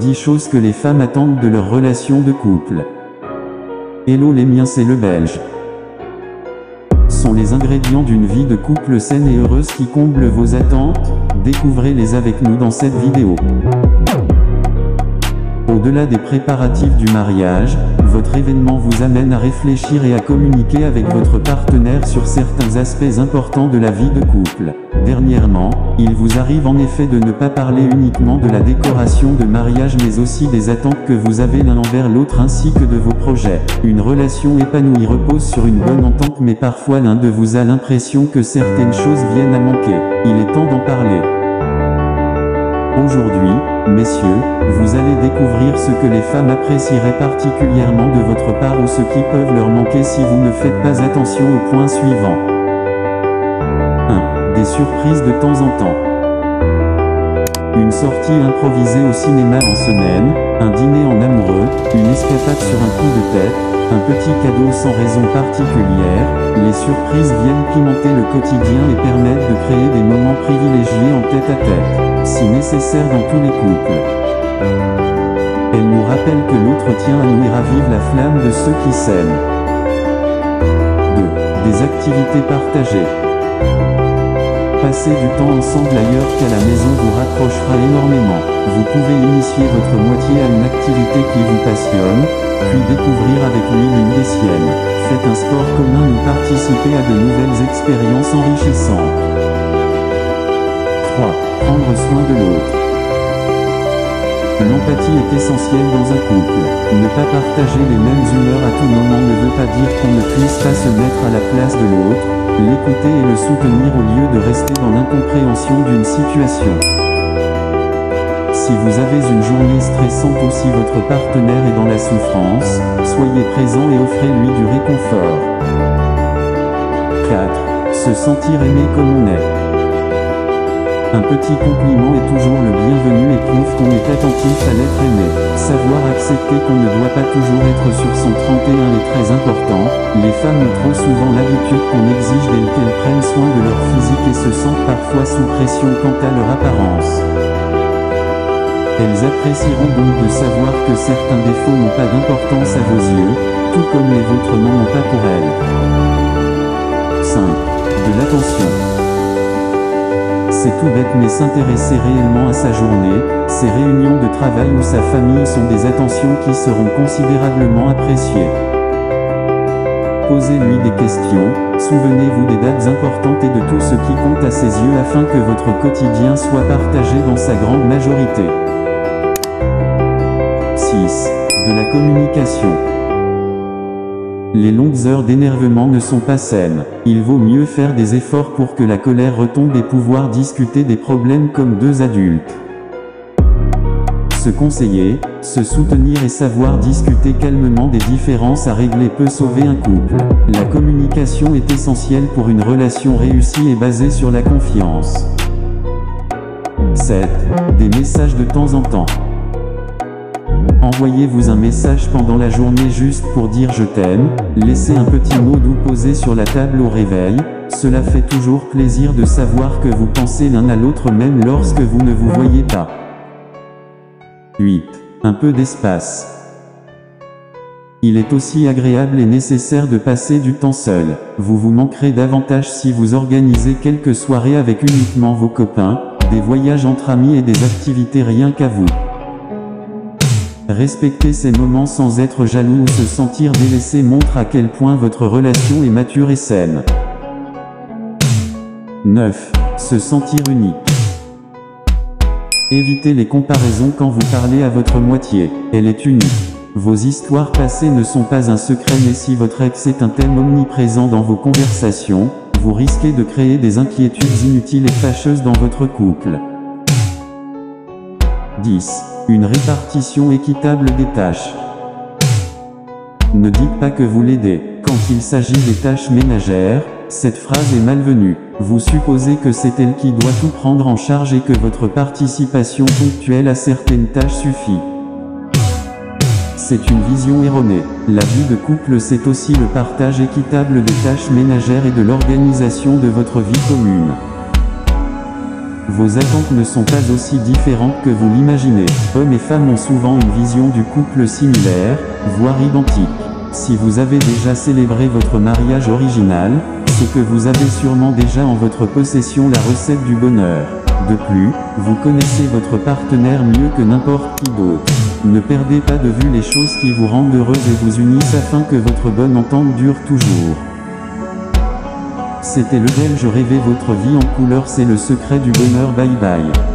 10 choses que les femmes attendent de leur relation de couple. Hello les miens, c'est le Belge. Sont les ingrédients d'une vie de couple saine et heureuse qui comblent vos attentes? Découvrez-les avec nous dans cette vidéo. Au-delà des préparatifs du mariage, votre événement vous amène à réfléchir et à communiquer avec votre partenaire sur certains aspects importants de la vie de couple. Dernièrement, il vous arrive en effet de ne pas parler uniquement de la décoration de mariage mais aussi des attentes que vous avez l'un envers l'autre ainsi que de vos projets. Une relation épanouie repose sur une bonne entente mais parfois l'un de vous a l'impression que certaines choses viennent à manquer. Il est temps d'en parler. Aujourd'hui, messieurs, vous allez découvrir ce que les femmes apprécieraient particulièrement de votre part ou ce qui peuvent leur manquer si vous ne faites pas attention aux points suivants. 1. Des surprises de temps en temps. Une sortie improvisée au cinéma en semaine, un dîner en amoureux, une escapade sur un coup de tête, un petit cadeau sans raison particulière. Les surprises viennent pimenter le quotidien et permettent de créer des moments privilégiés en tête-à-tête, si nécessaire dans tous les couples. Elle nous rappelle que l'autre tient à nous et ravive la flamme de ceux qui s'aiment. 2. Des activités partagées. Passer du temps ensemble ailleurs qu'à la maison vous rapprochera énormément. Vous pouvez initier votre moitié à une activité qui vous passionne, puis découvrir avec lui l'une des siennes. Faites un sport commun ou participez à de nouvelles expériences enrichissantes. 3. Prendre soin de l'autre. L'empathie est essentielle dans un couple. Ne pas partager les mêmes humeurs à tout moment ne veut pas dire qu'on ne puisse pas se mettre à la place de l'autre, l'écouter et le soutenir au lieu de rester dans l'incompréhension d'une situation. Si vous avez une journée stressante ou si votre partenaire est dans la souffrance, soyez présent et offrez-lui du réconfort. 4. Se sentir aimé comme on est. Un petit compliment est toujours le bienvenu et prouve qu'on est attentif à l'être aimé. Savoir accepter qu'on ne doit pas toujours être sur son 31 est très important. Les femmes ont trop souvent l'habitude qu'on exige d'elles qu'elles prennent soin de leur physique et se sentent parfois sous pression quant à leur apparence. Elles apprécieront donc de savoir que certains défauts n'ont pas d'importance à vos yeux, tout comme les vôtres n'en ont pas pour elles. 5. De l'attention. C'est tout bête mais s'intéresser réellement à sa journée, ses réunions de travail ou sa famille sont des attentions qui seront considérablement appréciées. Posez-lui des questions, souvenez-vous des dates importantes et de tout ce qui compte à ses yeux afin que votre quotidien soit partagé dans sa grande majorité. 6. De la communication. Les longues heures d'énervement ne sont pas saines. Il vaut mieux faire des efforts pour que la colère retombe et pouvoir discuter des problèmes comme deux adultes. Se conseiller, se soutenir et savoir discuter calmement des différences à régler peut sauver un couple. La communication est essentielle pour une relation réussie et basée sur la confiance. 7. Des messages de temps en temps. Envoyez-vous un message pendant la journée juste pour dire je t'aime, laissez un petit mot doux posé sur la table au réveil, cela fait toujours plaisir de savoir que vous pensez l'un à l'autre même lorsque vous ne vous voyez pas. 8. Un peu d'espace. Il est aussi agréable et nécessaire de passer du temps seul. Vous vous manquerez davantage si vous organisez quelques soirées avec uniquement vos copains, des voyages entre amis et des activités rien qu'à vous. Respecter ces moments sans être jaloux ou se sentir délaissé montre à quel point votre relation est mature et saine. 9. Se sentir unique. Évitez les comparaisons quand vous parlez à votre moitié. Elle est unique. Vos histoires passées ne sont pas un secret mais si votre ex est un thème omniprésent dans vos conversations, vous risquez de créer des inquiétudes inutiles et fâcheuses dans votre couple. 10. Une répartition équitable des tâches. Ne dites pas que vous l'aidez. Quand il s'agit des tâches ménagères, cette phrase est malvenue. Vous supposez que c'est elle qui doit tout prendre en charge et que votre participation ponctuelle à certaines tâches suffit. C'est une vision erronée. La vie de couple, c'est aussi le partage équitable des tâches ménagères et de l'organisation de votre vie commune. Vos attentes ne sont pas aussi différentes que vous l'imaginez. Hommes et femmes ont souvent une vision du couple similaire, voire identique. Si vous avez déjà célébré votre mariage original, c'est que vous avez sûrement déjà en votre possession la recette du bonheur. De plus, vous connaissez votre partenaire mieux que n'importe qui d'autre. Ne perdez pas de vue les choses qui vous rendent heureuse et vous unissent afin que votre bonne entente dure toujours. C'était le Belge rêvez votre vie en couleur, c'est le secret du bonheur. Bye bye.